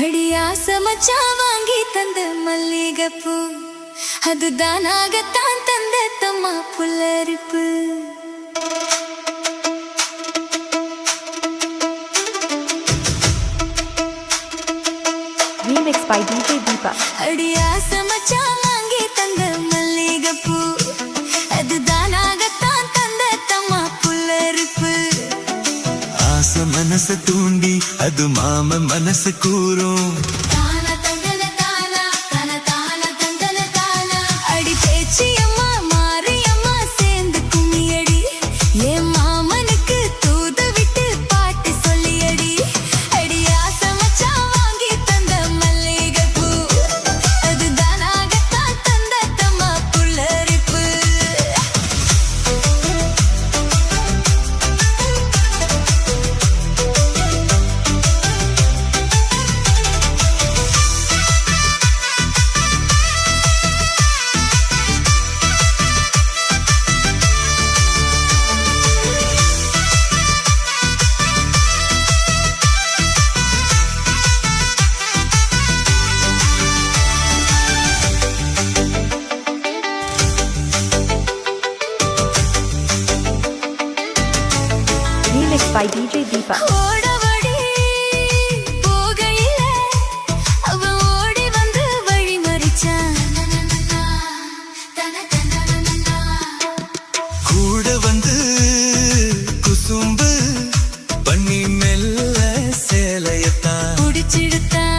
அடியாச மச்சான் வாங்கி தந்த மல்லிகைப்பூ அதுதானாகத்தான் தந்த தம்மா புல்லரிப்பு. Remix by DJ Deepak. அடியாச மச்சான் வாங்கி தந்த மல்லிகைப்பூ அதுதானாகத்தான் தந்த தம்மா புல்லரிப்பு. ஆச மனச தூண்டி அது மாம மனசு கூறும். அடி பேச்சியம்மா மாரியம்மா சேர்ந்து கும்மியடி என் மாமனுக்கு தூத விட்டு பாட்டு சொல்லியடி. அடி ஆசை மச்சான் வாங்கி தந்த மல்லிகைப்பூ அதுதானாகத்தான் தந்த தம்மா புல்லரிப்பு. Remix by DJ Deepak. ஓடவடி போகையில அவன் ஓடி வந்து வழி மறிச்சான். கூட வந்து குசும்பு பண்ணி மெல்ல சேலையத்தான் புடிச்சிடுத்தான்.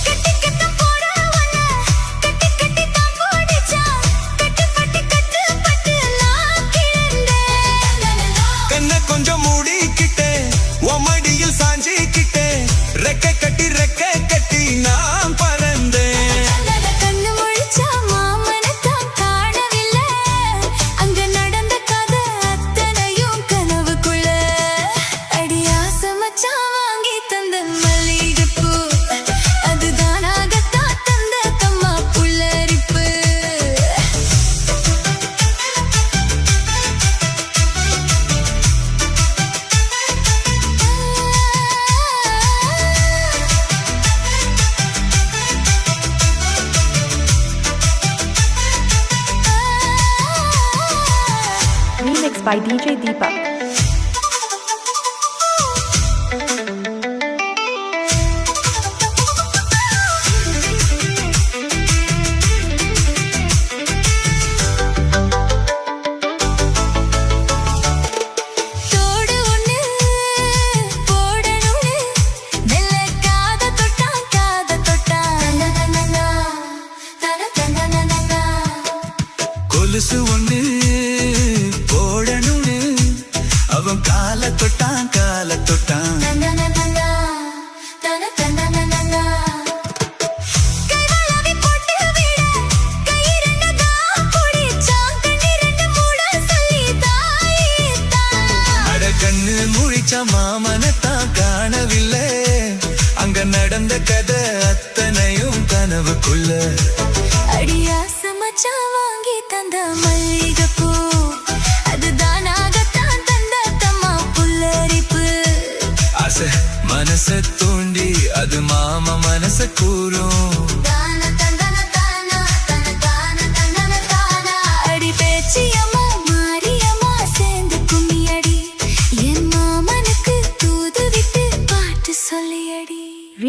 கட்டி கட்ட போட உன்னை கட்டி கட்டி தான் போடிச்சான். கட்டுப்பட்டு கட்டுப்பட்டு நான் கிடந்தேன். கண்ண கொஞ்சம் மூடிக்கிட்டே உமடியில் சாஞ்சிக்கிட்டே ரெக்க கட்டி நான் பறந்தேன். கண்ணு முழிச்சா மாமனைத்தான் காணவில்லை. அங்க நடந்த கதை அத்தனையும் கனவுக்குள்ள. அடியாச மச்சான் வாங்கி தந்த மல்லிகைப்பூ அதுதானாகத்தான் தந்த தம்மா புல்லரிப்பு. Remix by DJ Deepak. தோடு ஒண்ணு போடணும்னு மெல்ல காத தொட்டான். கொலுசு ஒண்ணு போடணும்னு அவன் கால தொட்டான். கைவளவி போட்டு விட கை ரெண்டு தான் பிடிச்சான். கண்ணி ரெண்டு மூட சொல்லி தாயித்தான். அட கண்ணு முழிச்ச மாமனத்தான் காணவில்லை. அங்க நடந்த கதை அத்தனையும் கனவுக்குள்ள. அடியாச மச்சான் வாங்கி தந்த மல்லிகைப்பூ அதுதானாகத்தான் தந்த தம்மா புல்லரிப்பு. ஆசை மனச தூண்டி அது மாம மனச கூறும்.